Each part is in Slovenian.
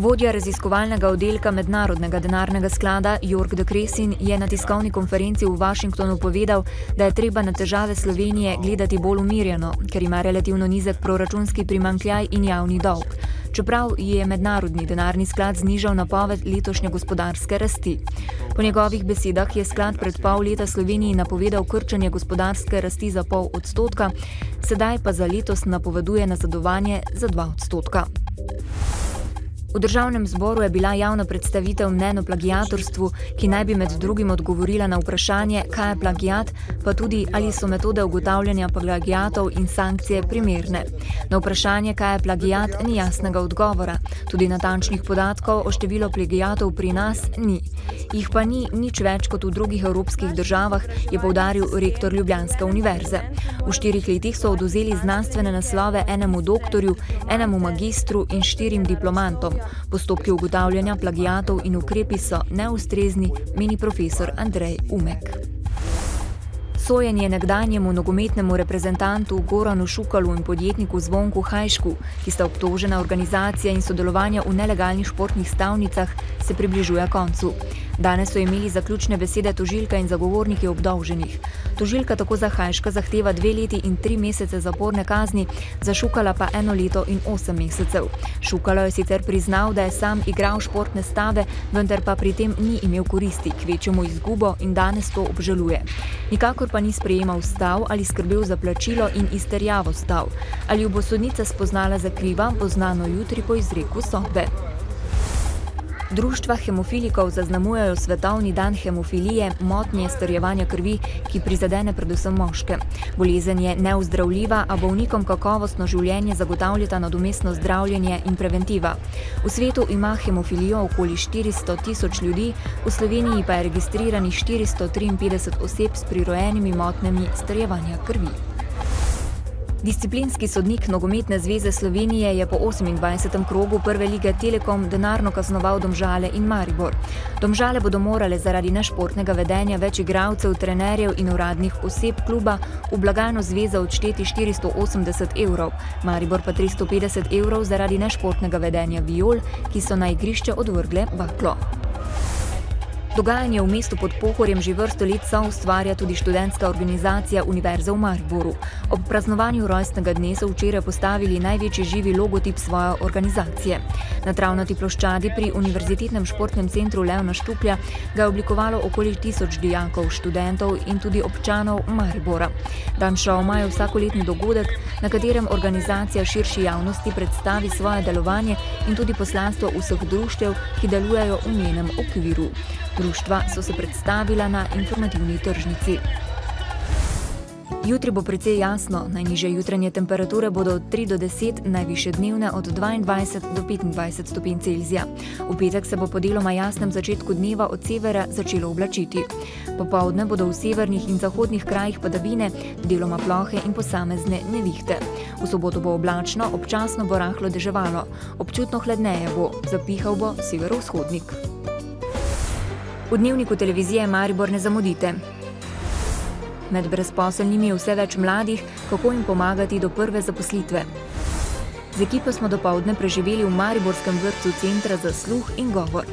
Vodja raziskovalnega oddelka Mednarodnega denarnega sklada Jörg de Kresin je na tiskovni konferenci v Washingtonu povedal, da je treba na težave Slovenije gledati bolj umirjeno, ker ima relativno nizek proračunski primanjkljaj in javni dolg. Čeprav je Mednarodni denarni sklad znižal napoved letošnje gospodarske rasti. Po njegovih besedah je sklad pred pol leta Sloveniji napovedal krčenje gospodarske rasti za 0,5%, sedaj pa za letos napoveduje nazadovanje za 2%. V Državnem zboru je bila javna predstavitev mnenj o plagiatorstvu, ki naj bi med drugim odgovorila na vprašanje, kaj je plagiat, pa tudi ali so metode ugotavljanja plagiatov in sankcije primerne. Na vprašanje, kaj je plagiat, ni jasnega odgovora. Tudi natančnih podatkov o številu plagiatov pri nas ni. Jih pa ni nič več kot v drugih evropskih državah, je poudaril rektor Ljubljanske univerze. V 4 letih so odvzeli znanstvene naslove enemu doktorju, enemu magistru in 4 diplomantom. Postopki ugotavljanja plagiatov in ukrepi so neustrezni, meni profesor Andrej Umek. Sojenje nekdanjemu nogometnemu reprezentantu Goranu Šukalu in podjetniku Zvonku Hajšku, ki sta obtožena organizacije in sodelovanja v nelegalnih športnih stavnicah, se približuje koncu. Danes so imeli zaključne besede tožilka in zagovorniki obdolženih. Tožilka tako za Hajška zahteva 2 leti in 3 mesece zaporne kazni, za Šukala pa 1 leto in 8 mesecev. Šukalo je sicer priznal, da je sam igral športne stave, vendar pa pri tem ni imel koristi, kvečjemu izgubo in danes to obžaluje. Nikakor pa ni sprejemal stav ali skrbel za plačilo in izterjavo stav. Ali jo bo sodnica spoznala za kriva, bo znano jutri po izreku sodbe. Društva hemofilikov zaznamujejo svetovni dan hemofilije, motnje strjevanja krvi, ki prizadene predvsem moške. Bolezen je neozdravljiva, a bolnikom kakovostno življenje zagotavljata nadomestno zdravljenje in preventiva. V svetu ima hemofilijo okoli 400 tisoč ljudi, v Sloveniji pa je registriranih 453 oseb s prirojenimi motnjami strjevanja krvi. Disciplinski sodnik Nogometne zveze Slovenije je po 28. krogu prve lige Telekom denarno kaznoval Domžale in Maribor. Domžale bodo morale zaradi nešportnega vedenja več igralcev, trenerjev in uradnih oseb kluba v blagajno zveze odšteti 480 evrov, Maribor pa 350 evrov zaradi nešportnega vedenja Viol, ki so na igrišče odvrgle baklo. Dogajanje v mestu pod Pohorjem že vrsto let soustvarja tudi študentska organizacija Univerze v Mariboru. Ob praznovanju rojstnega dne so včeraj postavili največji živi logotip svoje organizacije. Na travnati ploščadi pri Univerzitetnem športnem centru Leona Štuklja ga je oblikovalo okoli 1000 dijakov, študentov in tudi občanov Maribora. Dan šovma je vsakoletni dogodek, na katerem organizacija širši javnosti predstavi svoje delovanje in tudi poslanstvo vseh društev, ki delujejo v njenem okviru. Društva so se predstavila na informativni tržnici. Jutri bo precej jasno, najnižje jutranje temperature bodo od 3 do 10, najvišje dnevne od 22 do 25 stopinj Celzija. V petek se bo po deloma jasnem začetku dneva od severa začelo oblačiti. Popoldne bodo v severnih in zahodnih krajih padavine, deloma plohe in posamezne nevihte. V soboto bo oblačno, občasno bo rahlo deževalo. Občutno hladneje bo, zapihal bo severovzhodnik. V dnevniku televizije Maribor ne zamudite. Med brezposelnimi je vse več mladih, kako jim pomagati do prve zaposlitve. Z ekipo smo dopoldne preživeli v mariborskem vrtcu Centra za sluh in govor.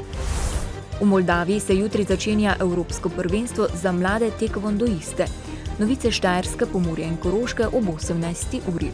V Moldaviji se jutri začenja Evropsko prvenstvo za mlade tekvondoiste. Novice Štajerske, Pomurja in Koroške ob 18. uri.